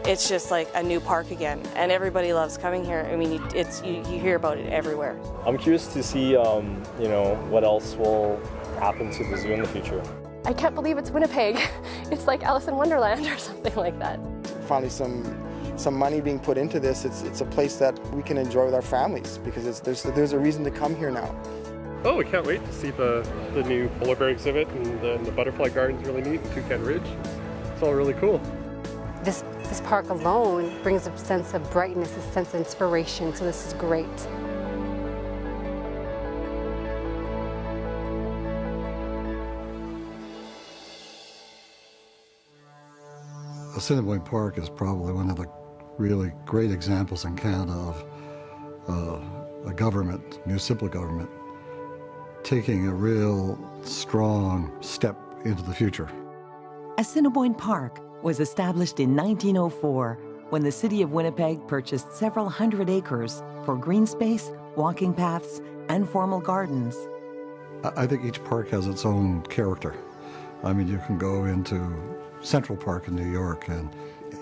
it's just like a new park again, and everybody loves coming here. I mean, you hear about it everywhere. I'm curious to see, you know, what else will happen to the zoo in the future. I can't believe it's Winnipeg. It's like Alice in Wonderland or something like that. Finally, some money being put into this. It's a place that we can enjoy with our families because there's a reason to come here now. Oh, we can't wait to see the new polar bear exhibit, and the butterfly garden's really neat, and Toucan Ridge. It's all really cool. This park alone brings a sense of brightness, a sense of inspiration, so this is great. Assiniboine Park is probably one of the really great examples in Canada of a government, municipal government, taking a real strong step into the future. Assiniboine Park was established in 1904 when the city of Winnipeg purchased several hundred acres for green space, walking paths, and formal gardens. I think each park has its own character. I mean, you can go into Central Park in New York and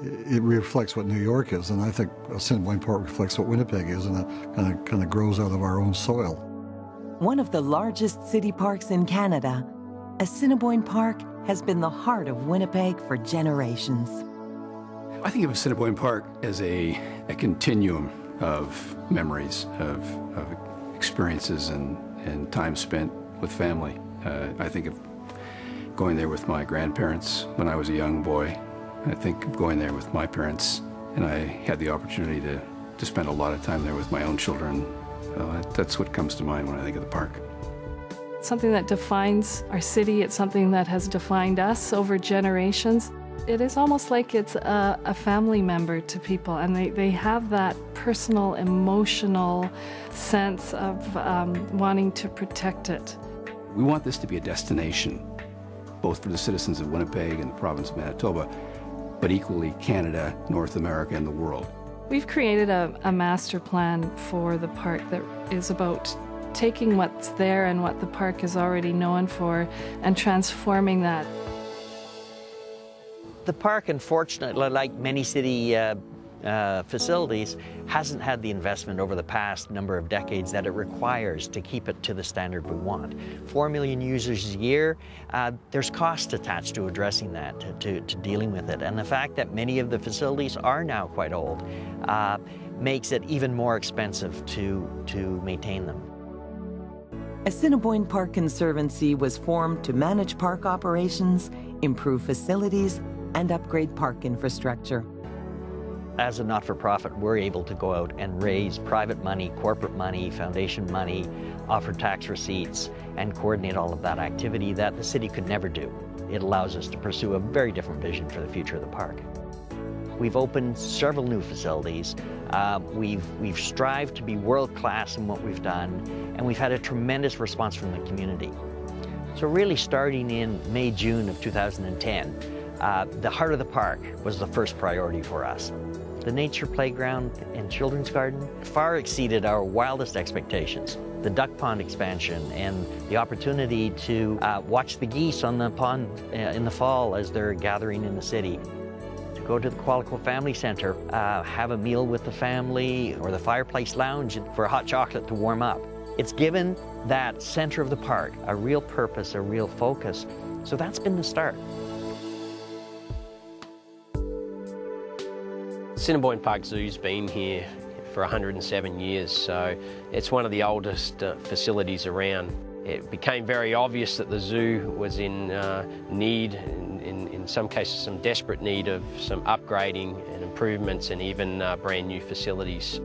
it reflects what New York is, and I think Assiniboine Park reflects what Winnipeg is, and it kind of grows out of our own soil. One of the largest city parks in Canada, Assiniboine Park has been the heart of Winnipeg for generations. I think of Assiniboine Park as a continuum of memories, of experiences and time spent with family. I think of going there with my grandparents when I was a young boy. I think of going there with my parents, and I had the opportunity to spend a lot of time there with my own children. That's what comes to mind when I think of the park. It's something that defines our city. It's something that has defined us over generations. It is almost like it's a family member to people, and they have that personal, emotional sense of wanting to protect it. We want this to be a destination, both for the citizens of Winnipeg and the province of Manitoba, but equally Canada, North America, and the world. We've created a master plan for the park that is about taking what's there and what the park is already known for and transforming that. The park, unfortunately, like many city facilities, hasn't had the investment over the past number of decades that it requires to keep it to the standard we want. 4 million users a year, there's cost attached to addressing that, to dealing with it. And the fact that many of the facilities are now quite old makes it even more expensive to maintain them. Assiniboine Park Conservancy was formed to manage park operations, improve facilities, and upgrade park infrastructure. As a not-for-profit, we're able to go out and raise private money, corporate money, foundation money, offer tax receipts, and coordinate all of that activity that the city could never do. It allows us to pursue a very different vision for the future of the park. We've opened several new facilities. We've strived to be world-class in what we've done, and we've had a tremendous response from the community. So really starting in May, June of 2010, the heart of the park was the first priority for us. The nature playground and children's garden far exceeded our wildest expectations. The duck pond expansion and the opportunity to watch the geese on the pond in the fall as they're gathering in the city. To go to the Qualico Family Center, have a meal with the family, or the Fireplace Lounge for a hot chocolate to warm up. It's given that center of the park a real purpose, a real focus. So that's been the start. Assiniboine Park Zoo's been here for 107 years, so it's one of the oldest facilities around. It became very obvious that the zoo was in need, in some cases some desperate need of some upgrading and improvements and even brand new facilities.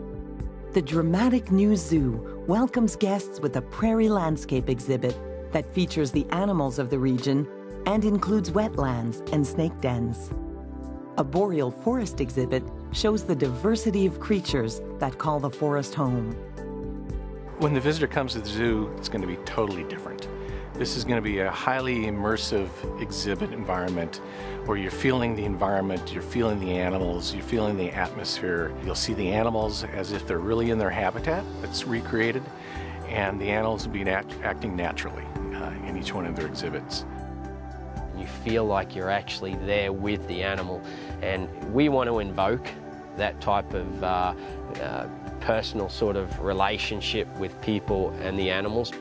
The dramatic new zoo welcomes guests with a prairie landscape exhibit that features the animals of the region and includes wetlands and snake dens. A boreal forest exhibit shows the diversity of creatures that call the forest home. When the visitor comes to the zoo, it's going to be totally different. This is going to be a highly immersive exhibit environment where you're feeling the environment, you're feeling the animals, you're feeling the atmosphere. You'll see the animals as if they're really in their habitat that's recreated, and the animals will be acting naturally in each one of their exhibits. You feel like you're actually there with the animal. And we want to invoke that type of personal sort of relationship with people and the animals.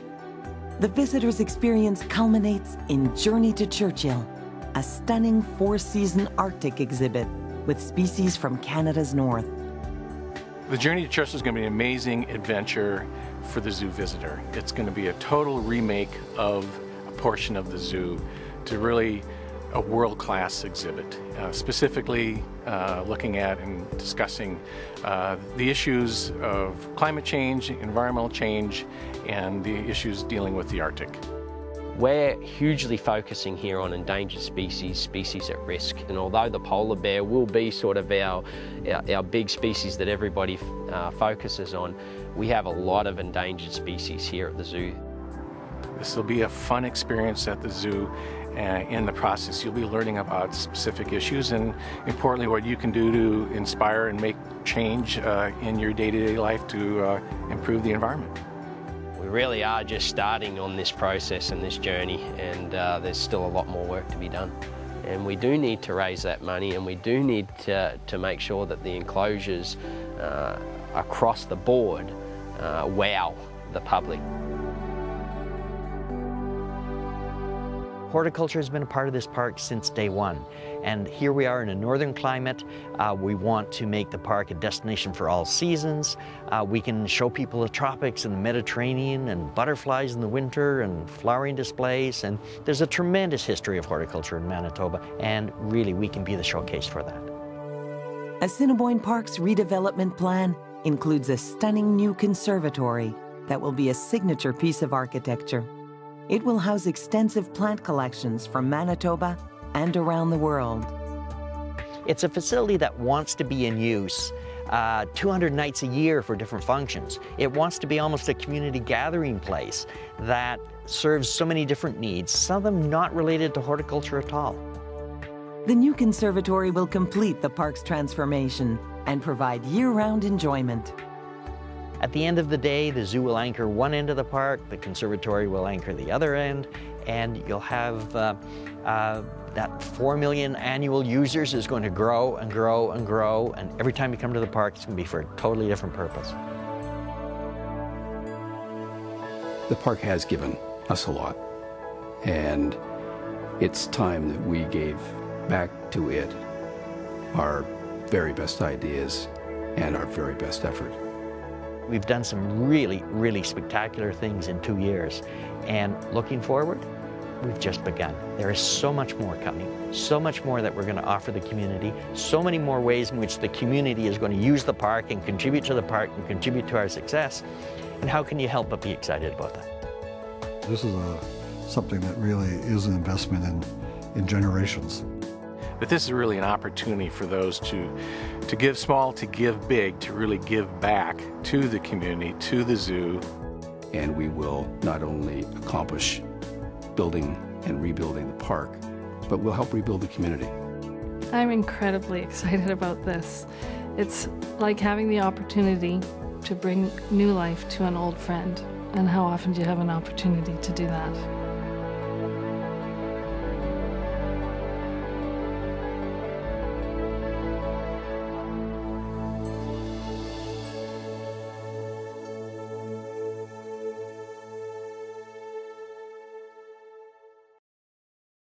The visitor's experience culminates in Journey to Churchill, a stunning 4-season Arctic exhibit with species from Canada's north. The Journey to Churchill is going to be an amazing adventure for the zoo visitor. It's going to be a total remake of a portion of the zoo to really a world-class exhibit, specifically looking at and discussing the issues of climate change, environmental change, and the issues dealing with the Arctic. We're hugely focusing here on endangered species, species at risk, and although the polar bear will be sort of our big species that everybody focuses on, we have a lot of endangered species here at the zoo. This will be a fun experience at the zoo. In the process, you'll be learning about specific issues and, importantly, what you can do to inspire and make change in your day-to-day life to improve the environment. We really are just starting on this process and this journey, and there's still a lot more work to be done. And we do need to raise that money, and we do need to make sure that the enclosures across the board wow the public. Horticulture has been a part of this park since day one, and here we are in a northern climate. We want to make the park a destination for all seasons. We can show people the tropics and the Mediterranean and butterflies in the winter and flowering displays, and there's a tremendous history of horticulture in Manitoba, and really we can be the showcase for that. Assiniboine Park's redevelopment plan includes a stunning new conservatory that will be a signature piece of architecture. It will house extensive plant collections from Manitoba and around the world. It's a facility that wants to be in use 200 nights a year for different functions. It wants to be almost a community gathering place that serves so many different needs, some of them not related to horticulture at all. The new conservatory will complete the park's transformation and provide year-round enjoyment. At the end of the day, the zoo will anchor one end of the park, the conservatory will anchor the other end, and you'll have that 4 million annual users is going to grow and grow and grow, and every time you come to the park, it's going to be for a totally different purpose. The park has given us a lot, and it's time that we gave back to it our very best ideas and our very best effort. We've done some really, really spectacular things in 2 years, and looking forward, we've just begun. There is so much more coming, so much more that we're going to offer the community, so many more ways in which the community is going to use the park and contribute to the park and contribute to our success. And how can you help but be excited about that? This is something that really is an investment in generations. But this is really an opportunity for those to give small, to give big, to really give back to the community, to the zoo. And we will not only accomplish building and rebuilding the park, but we'll help rebuild the community. I'm incredibly excited about this. It's like having the opportunity to bring new life to an old friend. And how often do you have an opportunity to do that?